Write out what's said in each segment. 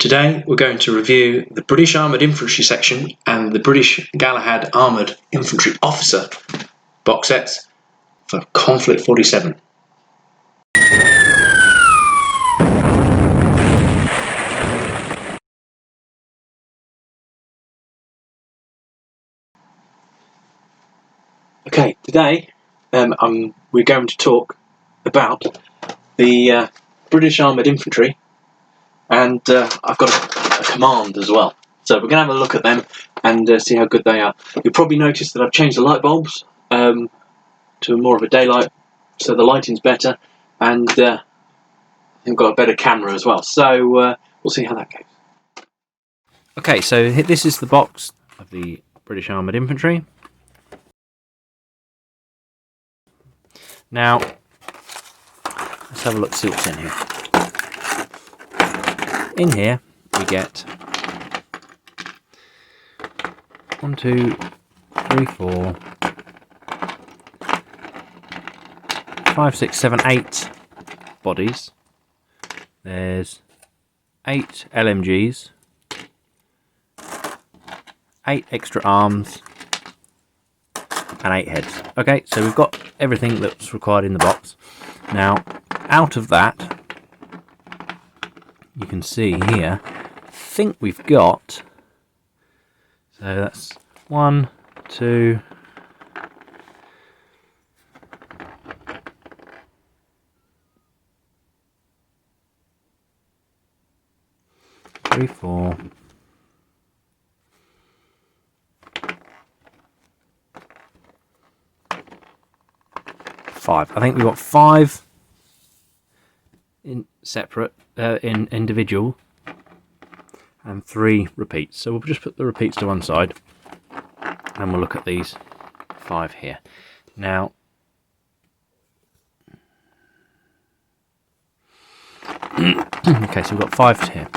Today we're going to review the British Armoured Infantry section and the British Galahad Armoured Infantry Officer box sets for Konflikt 47. Okay, today we're going to talk about the British Armoured Infantry, and I've got a command as well. So we're going to have a look at them and see how good they are. You'll probably notice that I've changed the light bulbs to more of a daylight, so the lighting's better, and I've got a better camera as well. So we'll see how that goes. Okay, so this is the box of the British Armoured Infantry. Now, let's have a look, see what's in here. In here, we get 1, 2, 3, 4, 5, 6, 7, 8 bodies. There's 8 LMGs, 8 extra arms, and 8 heads. Okay, so we've got everything that's required in the box. Now, out of that, you can see here, I think we've got, so that's 1, 2, 3, 4, 5. I think we've got 5 in separate, in individual, and 3 repeats. So we'll just put the repeats to one side, and we'll look at these 5 here. Now, okay, so we've got 5 here.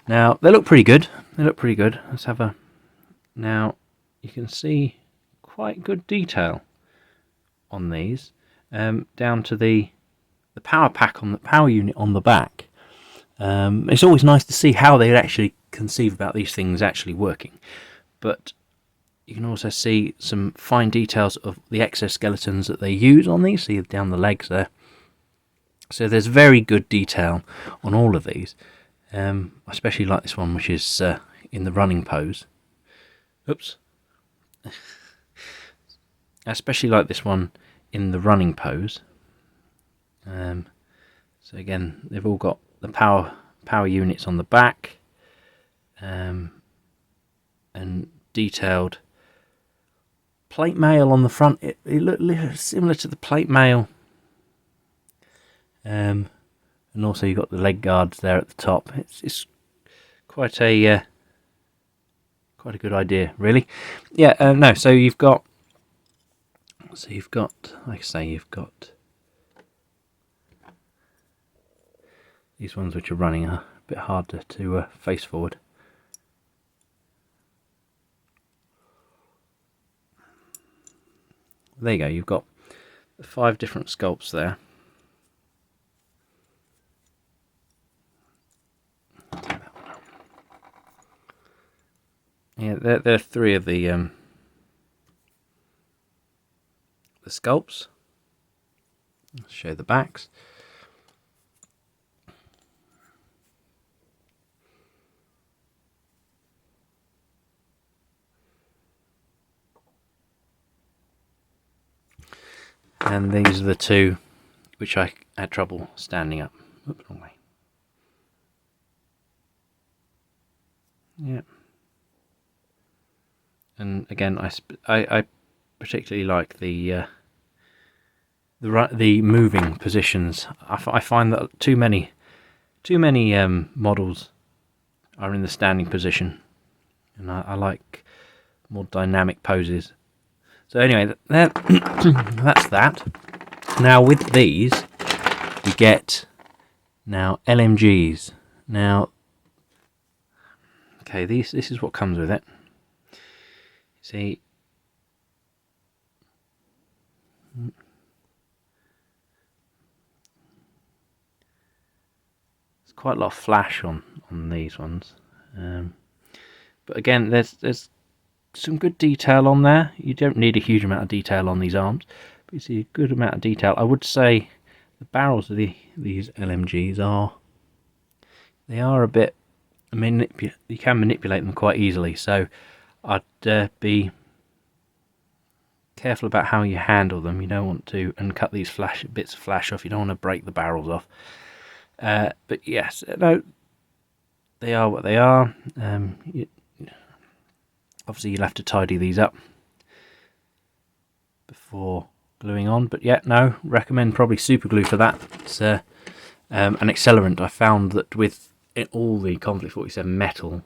Now they look pretty good. Let's have a. Now you can see quite good detail on these, down to the power pack on the power unit on the back. It's always nice to see how they actually conceive about these things actually working, but you can also see some fine details of the exoskeletons that they use on these. See down the legs there. So there's very good detail on all of these. I especially like this one, which is in the running pose. Oops. I especially like this one in the running pose. So again, they've all got the power units on the back, and detailed plate mail on the front. It looks similar to the plate mail, and also you've got the leg guards there at the top. It's quite a good idea, really. Yeah. No. So you've got, like I say, you've got these ones which are running a bit harder to face forward. There you go. You've got 5 different sculpts there. Yeah, there are 3 of the sculpts. Let's show the backs. And these are the 2 which I had trouble standing up. Oops, wrong way. Yeah. And again, I particularly like the moving positions. I find that too many models are in the standing position, and I like more dynamic poses. So anyway, that's that. Now with these, we get now LMGs. Now, okay, this is what comes with it. See, quite a lot of flash on on these ones. But again, there's some good detail on there. You don't need a huge amount of detail on these arms, but you see a good amount of detail. I would say the barrels of these LMGs are a bit you can manipulate them quite easily, so I'd be careful about how you handle them. You don't want to cut these bits of flash off. You don't want to break the barrels off. But yes, no, they are what they are. Obviously you'll have to tidy these up before gluing on, but yeah, no, recommend probably super glue for that. It's an accelerant. I found that with all the Konflikt 47 metal,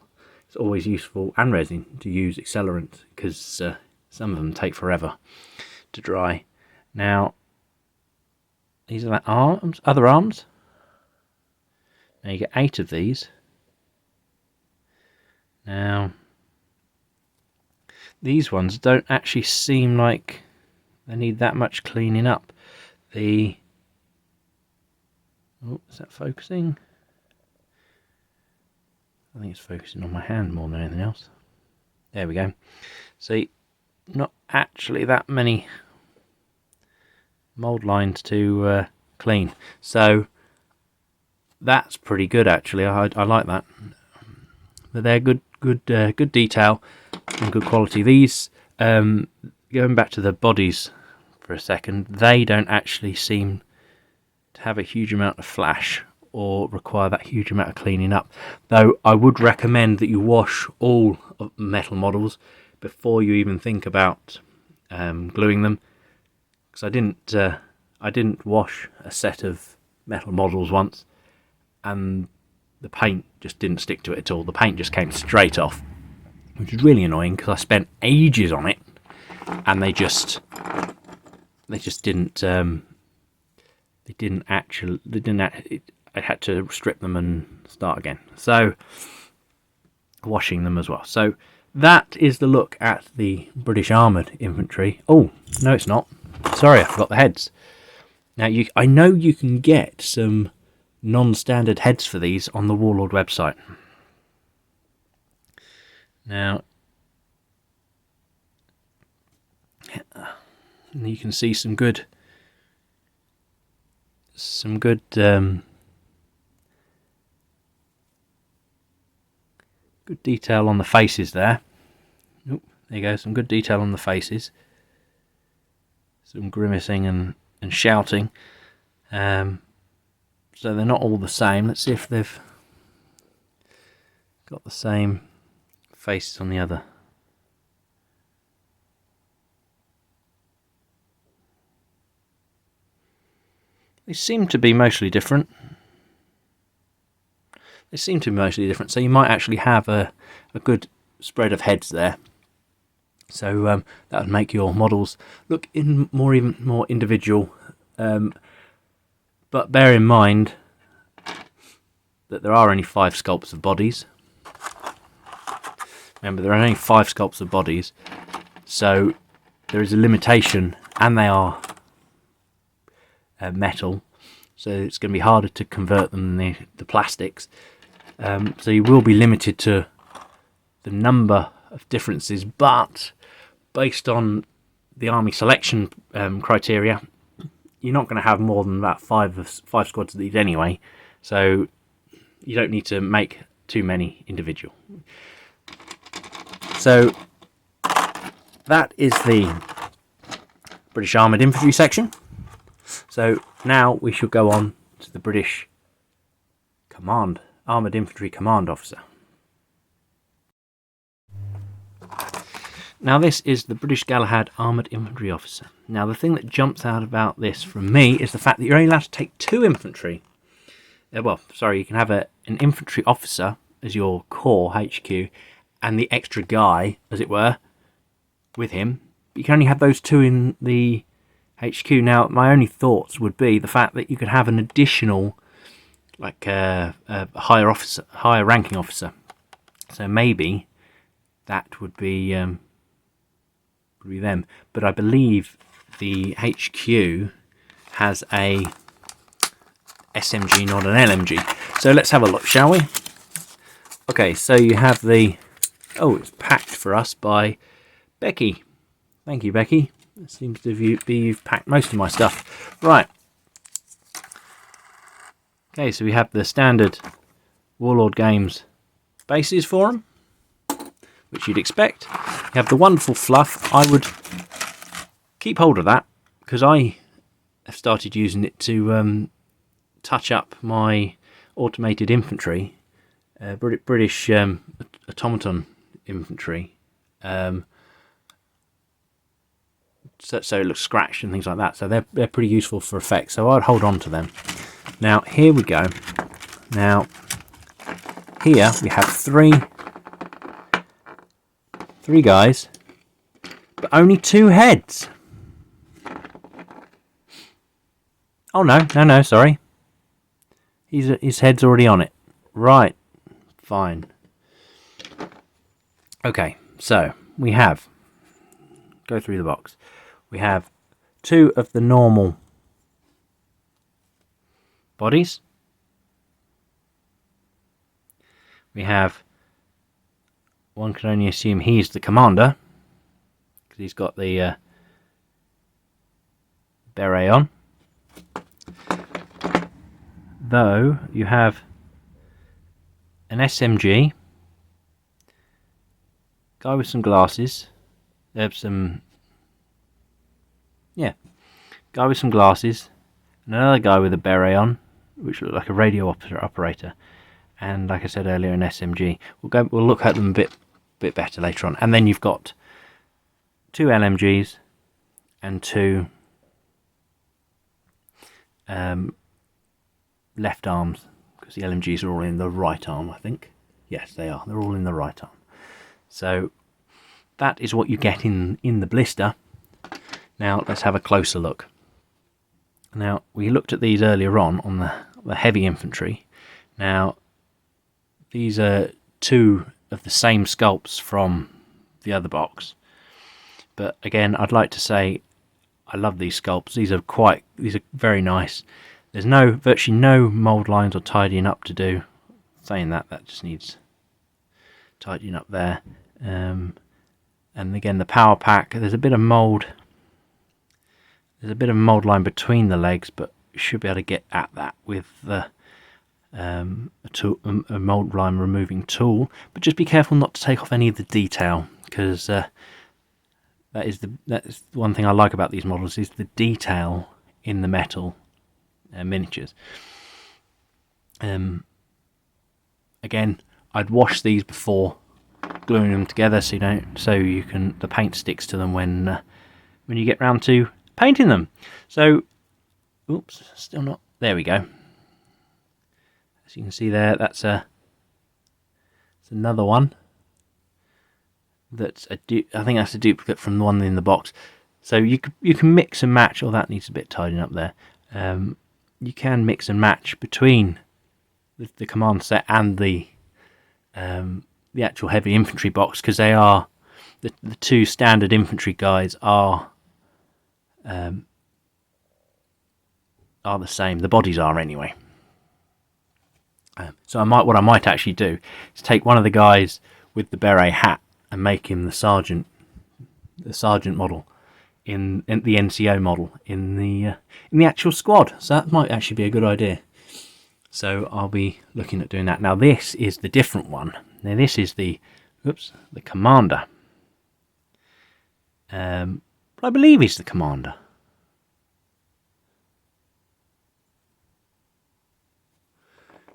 it's always useful, and resin, to use accelerant, because some of them take forever to dry. Now, these are the other arms. Now you get 8 of these. Now, these ones don't actually seem like they need that much cleaning up. Oh, is that focusing? I think it's focusing on my hand more than anything else. There we go. See, not actually that many mould lines to clean. So that's pretty good actually. I like that. But they're good detail and good quality. These, going back to the bodies for a second, they don't actually seem to have a huge amount of flash or require that huge amount of cleaning up. Though I would recommend that you wash all of metal models before you even think about gluing them, because I didn't wash a set of metal models once, and the paint just didn't stick to it at all. The paint just came straight off, which is really annoying because I spent ages on it, and they just didn't. I had to strip them and start again. So washing them as well. So that is the look at the British Armoured Infantry. Oh no, it's not. Sorry, I forgot the heads. Now I know you can get some non-standard heads for these on the Warlord website. Now you can see some good good detail on the faces there. Oop, there you go, some good detail on the faces. Some grimacing and shouting. So they're not all the same. Let's see if they've got the same faces on the other. They seem to be mostly different. So you might actually have a good spread of heads there. So that would make your models look even more individual. But bear in mind that there are only 5 sculpts of bodies. Remember, there are only 5 sculpts of bodies, so there is a limitation, and they are metal, so it's going to be harder to convert them than the plastics. So you will be limited to the number of differences, but based on the army selection criteria, you're not going to have more than about 5 squads of these anyway, so you don't need to make too many individual. So that is the British Armoured Infantry section. So now we shall go on to the British Armoured Infantry Command Officer. Now this is the British Galahad Armoured Infantry Officer. Now the thing that jumps out about this from me is the fact that you're only allowed to take 2 infantry. You can have an infantry officer as your core HQ, and the extra guy, as it were, with him. But you can only have those 2 in the HQ. Now, my only thoughts would be the fact that you could have an additional, like a higher ranking officer. So maybe that would be them. But I believe the HQ has a SMG, not an LMG. So let's have a look, shall we? Okay, so you have the... Oh, it's packed for us by Becky. Thank you, Becky. It seems to you've packed most of my stuff. Right. Okay, so we have the standard Warlord Games bases for them, which you'd expect. You have the wonderful fluff. I would keep hold of that, because I have started using it to touch up my automated infantry, British automaton infantry, so it looks scratched and things like that. So they're pretty useful for effect. So I'd hold on to them. Now here we go. Now here we have three guys, but only 2 heads. Oh no, sorry. His head's already on it. Right, fine. Okay, so we have, go through the box. We have 2 of the normal bodies. We have, one can only assume he's the commander, because he's got the beret on. Though you have an SMG, guy with some glasses, guy with some glasses, and another guy with a beret on, which looked like a radio operator, and like I said earlier, an SMG. We'll look at them a bit better later on. And then you've got 2 LMGs and 2 left arms, because the LMGs are all in the right arm, I think. Yes, they are. They're all in the right arm. So that is what you get in the blister. Now let's have a closer look. Now we looked at these earlier on the heavy infantry. Now these are 2 of the same sculpts from the other box. But again, I'd like to say I love these sculpts. These are very nice. There's virtually no mould lines or tidying up to do. Saying that just needs tidying up there. And again, the power pack, there's a bit of mould. There's a bit of mould line between the legs, but you should be able to get at that with a mould line removing tool. But just be careful not to take off any of the detail, because that's one thing I like about these models, is the detail in the metal miniatures. Again, I'd wash these before gluing them together, so the paint sticks to them when you get round to painting them. So, oops, still not. There we go. As you can see there, that's another one. I think that's a duplicate from the one in the box. So you can mix and match. Oh, that needs a bit tidying up there. You can mix and match between the command set and the actual heavy infantry box, because they are the 2 standard infantry guys are the same. The bodies are anyway. So what I might actually do is take one of the guys with the beret hat and make him the sergeant model in the NCO model in the actual squad. So that might actually be a good idea. So I'll be looking at doing that. Now this is the different one. Now this is the commander. But I believe he's the commander.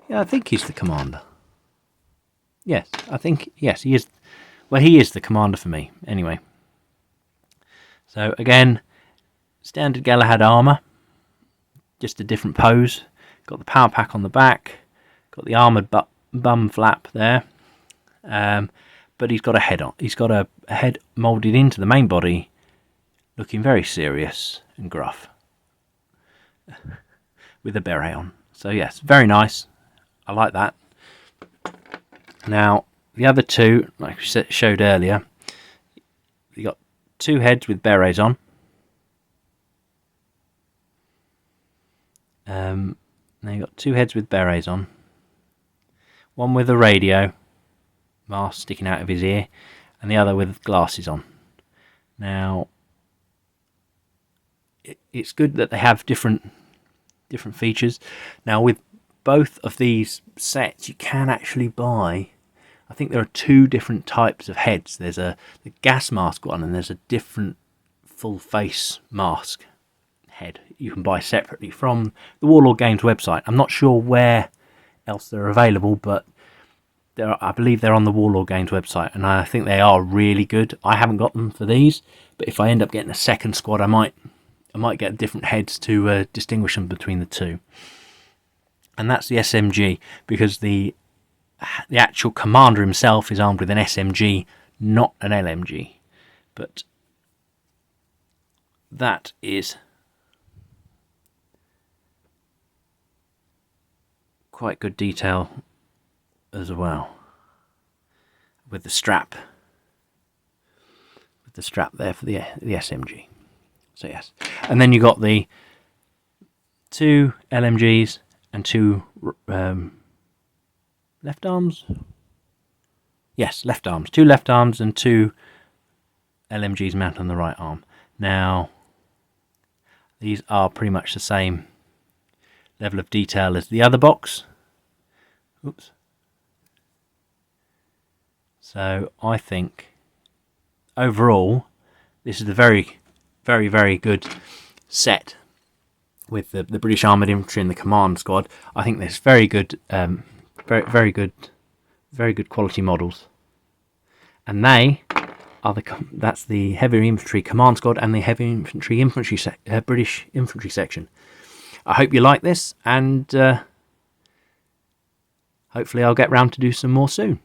Yeah, I think he's the commander. Yes, he is. Well, he is the commander for me, anyway. So again, standard Galahad armour, just a different pose. Got the power pack on the back, got the armoured bum flap there, but he's got a head on. He's got a head moulded into the main body, looking very serious and gruff, with a beret on. So yes, very nice. I like that. Now the other 2, like we showed earlier, you got 2 heads with berets on. Now you got 2 heads with berets on. One with a radio, mask sticking out of his ear, and the other with glasses on. Now, it's good that they have different features. Now, with both of these sets, you can actually buy, I think there are two different types of heads. There's the gas mask one, and there's a different full face mask head you can buy separately from the Warlord Games website. I'm not sure where else they're available, but I believe they're on the Warlord Games website, and I think they are really good. I haven't got them for these, but if I end up getting a second squad, I might get different heads to distinguish them between the two. And that's the SMG, because the actual commander himself is armed with an SMG, not an LMG. But that is quite good detail as well, with the strap there for the SMG. So yes, and then you got the two LMGs and two left arms. Yes, left arms. Two left arms and two LMGs mounted on the right arm. Now, these are pretty much the same level of detail as the other box. Oops. So I think overall this is a very, very, very good set with the British Armoured Infantry and the Command Squad. I think there's very good, very good quality models, and that's the Heavy Infantry Command Squad and the Heavy Infantry British Infantry section. I hope you like this, and hopefully I'll get round to do some more soon.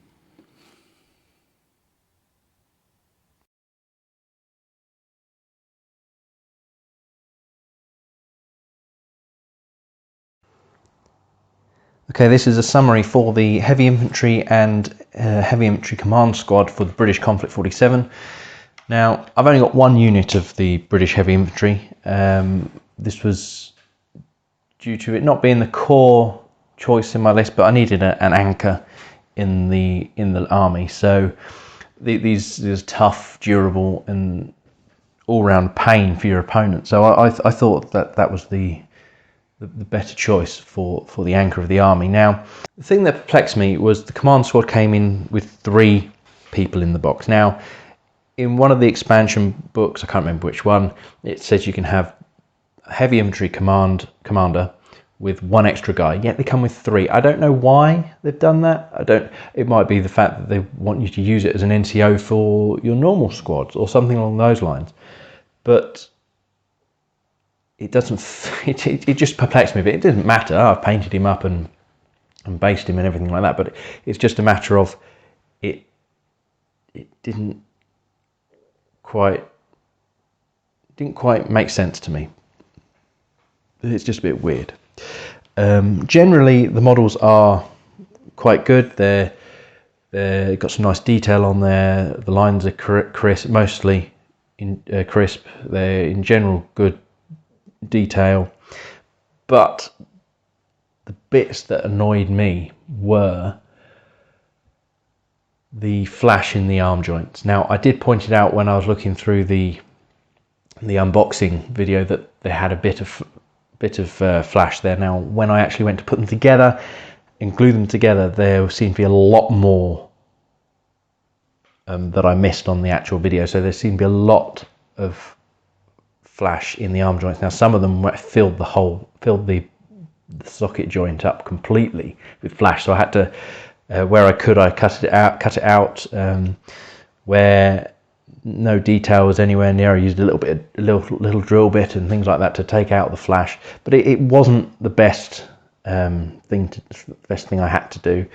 Okay, this is a summary for the Heavy Infantry and Heavy Infantry Command Squad for the British Konflikt 47. Now, I've only got one unit of the British Heavy Infantry. This was due to it not being the core choice in my list, but I needed an anchor in the army. So these tough, durable, and all-round pain for your opponent. So I thought that was the better choice for the anchor of the army. Now, the thing that perplexed me was the command squad came in with 3 people in the box. Now, in one of the expansion books, I can't remember which one, it says you can have a heavy infantry commander with 1 extra guy, yet they come with 3. I don't know why they've done that. It might be the fact that they want you to use it as an NCO for your normal squads or something along those lines. But it doesn't. It just perplexed me. But it didn't matter. I've painted him up and based him and everything like that. But it's just a matter of it. It didn't quite make sense to me. It's just a bit weird. Generally, the models are quite good. They've got some nice detail on there. The lines are crisp, mostly crisp. They're in general good detail, but the bits that annoyed me were the flash in the arm joints. Now, I did point it out when I was looking through the unboxing video that they had a bit of flash there. Now, when I actually went to put them together and glue them together, there seemed to be a lot more that I missed on the actual video. So there seemed to be a lot of flash in the arm joints. Now, some of them filled the socket joint up completely with flash, so I had to where I could, I cut it out. Where no detail was anywhere near, I used a little drill bit and things like that to take out the flash. But it wasn't the best thing I had to do.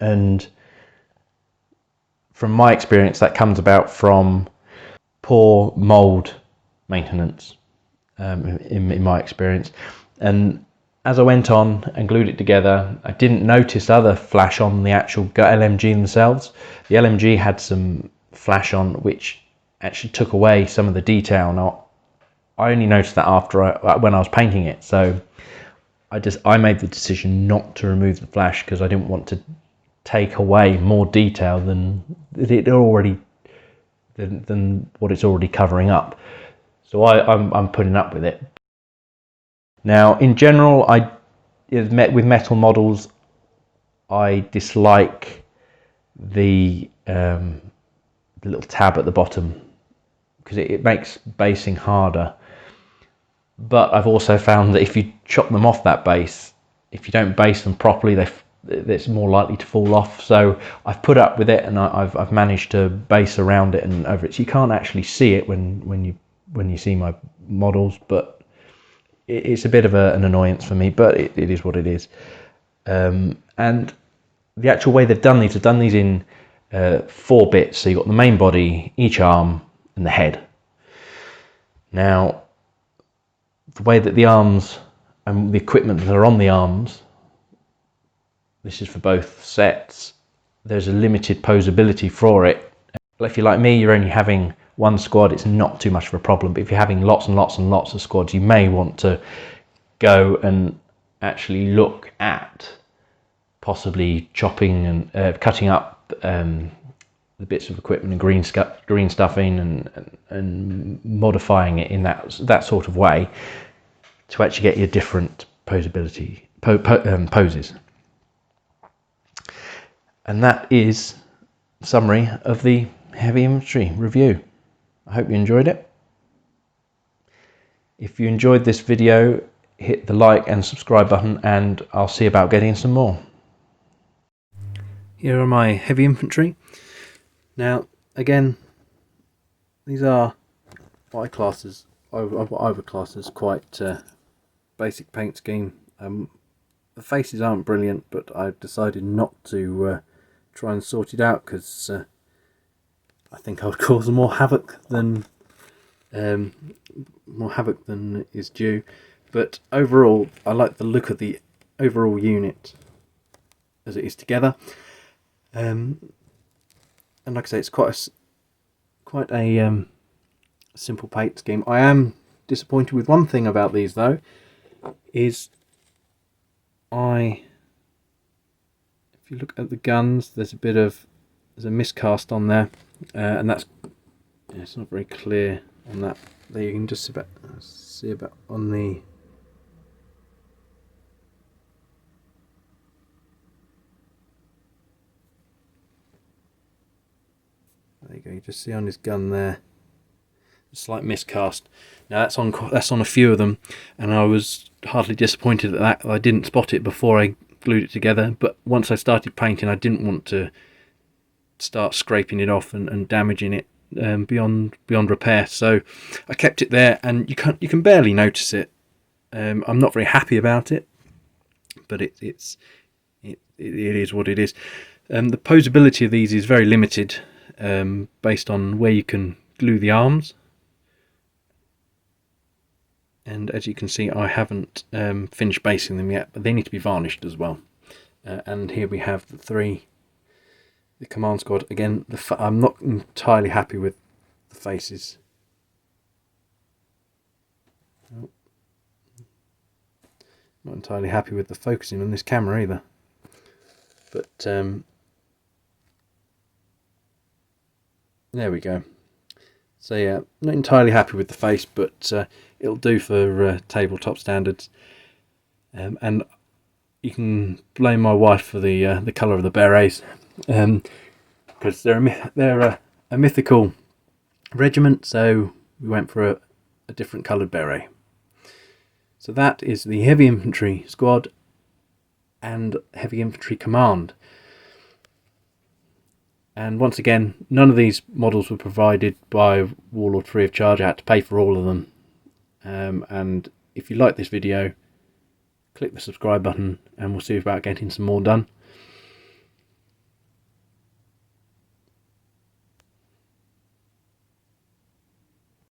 And from my experience, that comes about from poor mold maintenance, in my experience. And as I went on and glued it together, I didn't notice other flash on the actual LMG themselves. The LMG had some flash on which actually took away some of the detail. Now, I only noticed that when I was painting it, so I made the decision not to remove the flash because I didn't want to take away more detail than what it's already covering up. So I'm putting up with it. Now, in general, with metal models, I dislike the little tab at the bottom, because it makes basing harder. But I've also found that if you chop them off that base, if you don't base them properly, it's more likely to fall off. So I've put up with it, and I've managed to base around it and over it. So you can't actually see it when you see my models, but it's a bit of an annoyance for me. But it is what it is. And the actual way they've done these in 4 bits. So you've got the main body, each arm, and the head. Now, the way that the arms and the equipment that are on the arms, this is for both sets, there's a limited posability for it. If you're like me, you're only having one squad, it's not too much of a problem. But if you're having lots and lots and lots of squads, you may want to go and actually look at possibly chopping and cutting up the bits of equipment and green stuffing and modifying it in that sort of way to actually get your different posability poses. And that is a summary of the heavy infantry review. I hope you enjoyed it. If you enjoyed this video, hit the like and subscribe button, and I'll see about getting some more. Here are my heavy infantry. Now, again, these are what I would class as quite basic paint scheme. The faces aren't brilliant, but I've decided not to try and sort it out, because I think I would cause more havoc than is due. But overall, I like the look of the overall unit as it is together. And like I say, it's quite a simple paint scheme. I am disappointed with one thing about these, though, is if you look at the guns, there's a miscast on there, and it's not very clear on that. There you can just see about on the. There you go. You just see on his gun there, a slight miscast. Now that's on a few of them, and I was hardly disappointed at that. I didn't spot it before I glued it together, but once I started painting, I didn't want to start scraping it off and damaging it beyond repair. So I kept it there, and you can barely notice it. I'm not very happy about it, but it is what it is. The posability of these is very limited, based on where you can glue the arms. And as you can see, I haven't finished basing them yet, but they need to be varnished as well. And here we have the command squad. Again, I'm not entirely happy with the faces. Not entirely happy with the focusing on this camera either. But there we go. So yeah, not entirely happy with the face, but it'll do for tabletop standards. And you can blame my wife for the colour of the berets, because they're a mythical regiment, so we went for a different coloured beret. So that is the heavy infantry squad and heavy infantry command. And once again, none of these models were provided by Warlord free of charge. I had to pay for all of them. And if you like this video, click the subscribe button, and we'll see about getting some more done.